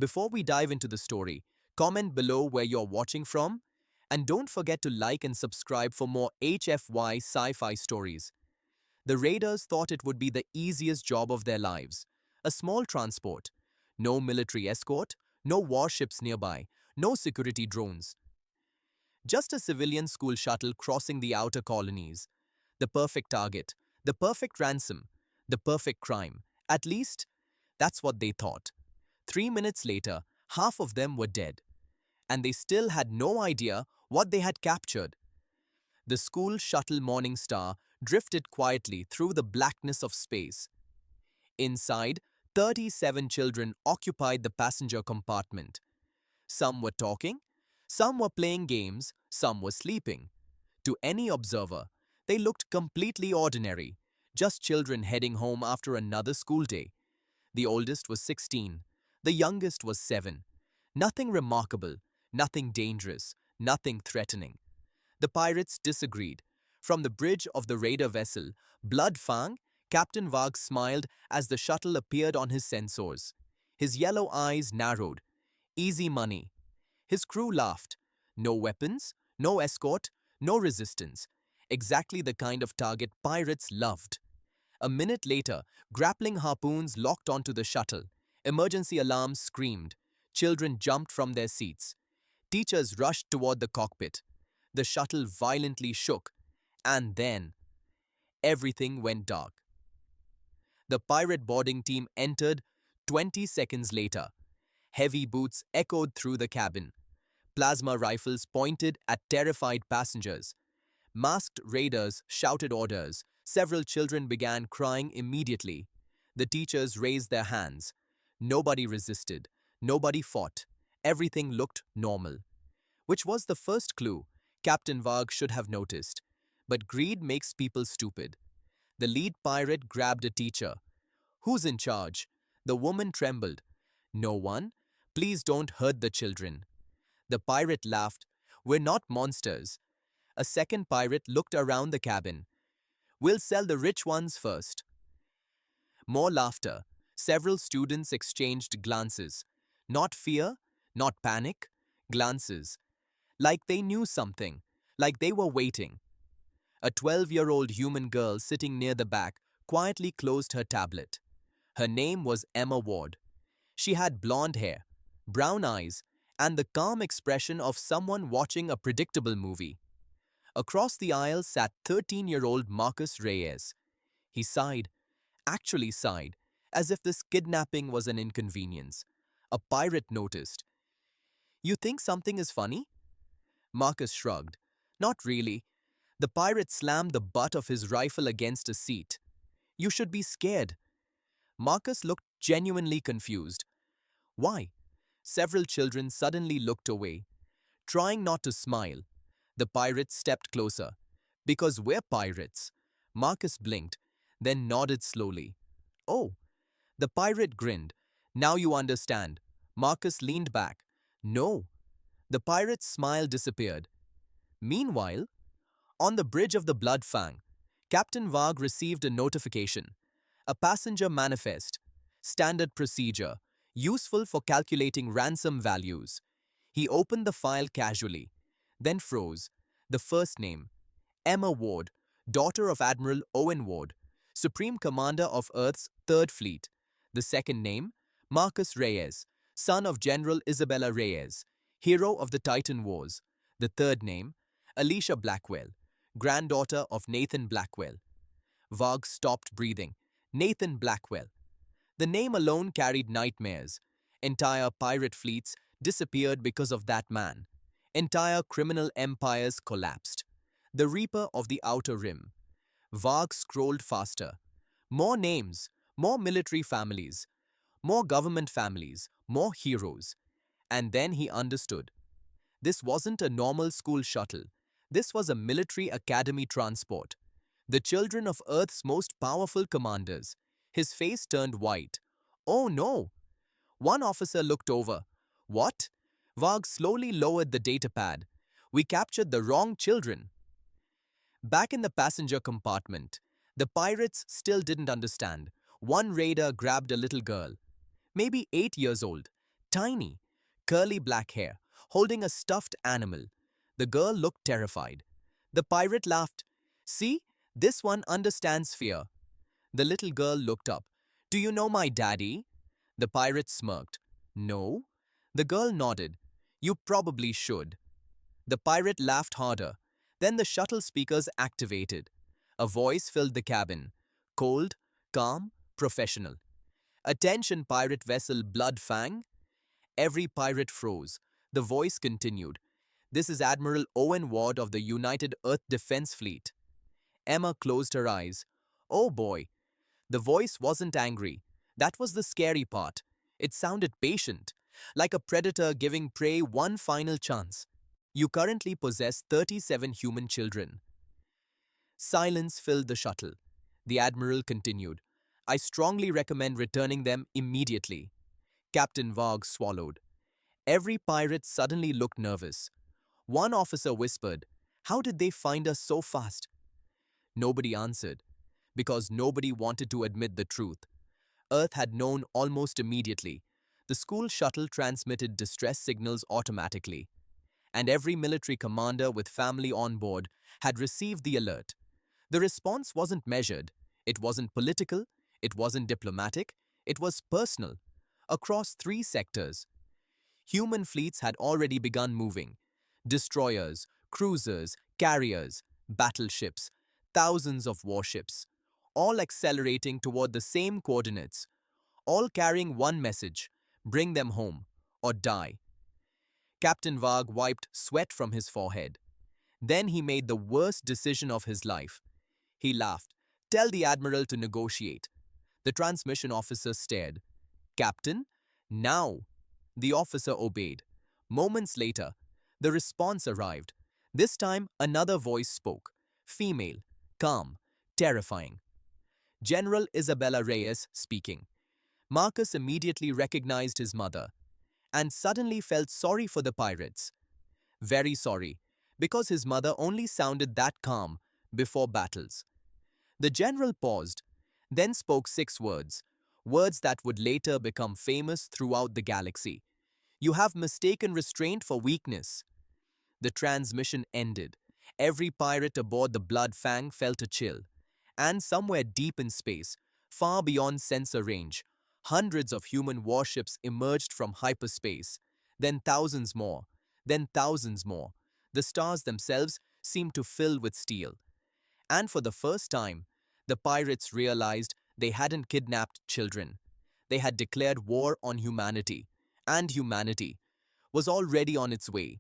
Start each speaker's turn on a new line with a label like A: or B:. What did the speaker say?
A: Before we dive into the story, comment below where you're watching from, and don't forget to like and subscribe for more HFY sci-fi stories. The raiders thought it would be the easiest job of their lives. A small transport. No military escort, no warships nearby, no security drones. Just a civilian school shuttle crossing the outer colonies. The perfect target, the perfect ransom, the perfect crime. At least, that's what they thought. 3 minutes later, half of them were dead. And they still had no idea what they had captured. The school shuttle Morning Star drifted quietly through the blackness of space. Inside, 37 children occupied the passenger compartment. Some were talking, some were playing games, some were sleeping. To any observer, they looked completely ordinary, just children heading home after another school day. The oldest was 16, the youngest was 7. Nothing remarkable, nothing dangerous, nothing threatening. The pirates disagreed. From the bridge of the raider vessel, Blood Fang, Captain Wag smiled as the shuttle appeared on his sensors. His yellow eyes narrowed. Easy money. His crew laughed. No weapons, no escort, no resistance. Exactly the kind of target pirates loved. A minute later, grappling harpoons locked onto the shuttle. Emergency alarms screamed. Children jumped from their seats. Teachers rushed toward the cockpit. The shuttle violently shook. And then, everything went dark. The pirate boarding team entered 20 seconds later. Heavy boots echoed through the cabin. Plasma rifles pointed at terrified passengers. Masked raiders shouted orders. Several children began crying immediately. The teachers raised their hands. Nobody resisted. Nobody fought. Everything looked normal. Which was the first clue Captain Wag should have noticed. But greed makes people stupid. The lead pirate grabbed a teacher. Who's in charge? The woman trembled. No one. Please don't hurt the children. The pirate laughed. We're not monsters. A second pirate looked around the cabin. We'll sell the rich ones first. More laughter. Several students exchanged glances. Not fear, not panic, glances. Like they knew something, like they were waiting. A 12-year-old human girl sitting near the back quietly closed her tablet. Her name was Emma Ward. She had blonde hair, brown eyes, and the calm expression of someone watching a predictable movie. Across the aisle sat 13-year-old Marcus Reyes. He sighed, actually sighed, as if this kidnapping was an inconvenience. A pirate noticed. You think something is funny? Marcus shrugged. Not really. The pirate slammed the butt of his rifle against a seat. You should be scared. Marcus looked genuinely confused. Why? Several children suddenly looked away. Trying not to smile, the pirate stepped closer. Because we're pirates. Marcus blinked, then nodded slowly. Oh. The pirate grinned. Now you understand. Marcus leaned back. No. The pirate's smile disappeared. Meanwhile, on the bridge of the Blood Fang, Captain Wag received a notification. A passenger manifest. Standard procedure. Useful for calculating ransom values. He opened the file casually, then froze. The first name, Emma Ward, daughter of Admiral Owen Ward, Supreme Commander of Earth's Third Fleet. The second name, Marcus Reyes, son of General Isabella Reyes, hero of the Titan Wars. The third name, Alicia Blackwell, granddaughter of Nathan Blackwell. Wag stopped breathing. Nathan Blackwell. The name alone carried nightmares. Entire pirate fleets disappeared because of that man. Entire criminal empires collapsed. The Reaper of the Outer Rim. Wag scrolled faster. More names, more military families, more government families, more heroes. And then he understood. This wasn't a normal school shuttle. This was a military academy transport. The children of Earth's most powerful commanders. His face turned white. Oh no! One officer looked over. What? Wag slowly lowered the datapad. We captured the wrong children. Back in the passenger compartment, the pirates still didn't understand. One raider grabbed a little girl, maybe 8 years old, Tiny, curly black hair, holding a stuffed animal. The girl looked terrified. The pirate laughed. See, this one understands fear. The little girl looked up. Do you know my daddy? The pirate smirked. No. The girl nodded. You probably should. The pirate laughed harder. Then the shuttle speakers activated. A voice filled the cabin. Cold, calm, professional. Attention pirate vessel Bloodfang. Every pirate froze. The voice continued. This is Admiral Owen Ward of the United Earth Defense Fleet. Emma closed her eyes. Oh boy. The voice wasn't angry. That was the scary part. It sounded patient, like a predator giving prey one final chance. You currently possess 37 human children. Silence filled the shuttle. The Admiral continued. I strongly recommend returning them immediately. Captain Varg swallowed. Every pirate suddenly looked nervous. One officer whispered, How did they find us so fast? Nobody answered, because nobody wanted to admit the truth. Earth had known almost immediately. The school shuttle transmitted distress signals automatically, and every military commander with family on board had received the alert. The response wasn't measured, it wasn't political, it wasn't diplomatic, it was personal. Across 3 sectors, human fleets had already begun moving. Destroyers, cruisers, carriers, battleships, thousands of warships, all accelerating toward the same coordinates, all carrying one message, bring them home or die. Captain Varg wiped sweat from his forehead. Then he made the worst decision of his life. He laughed. Tell the Admiral to negotiate. The transmission officer stared. Captain, now. The officer obeyed. Moments later, the response arrived. This time, another voice spoke. Female, calm, terrifying. General Isabella Reyes speaking. Marcus immediately recognized his mother and suddenly felt sorry for the pirates. Very sorry, because his mother only sounded that calm before battles. The general paused, then spoke 6 words, words that would later become famous throughout the galaxy. You have mistaken restraint for weakness. The transmission ended. Every pirate aboard the Bloodfang felt a chill. And somewhere deep in space, far beyond sensor range, hundreds of human warships emerged from hyperspace. Then thousands more. Then thousands more. The stars themselves seemed to fill with steel. And for the first time, the pirates realized they hadn't kidnapped children. They had declared war on humanity. And humanity was already on its way.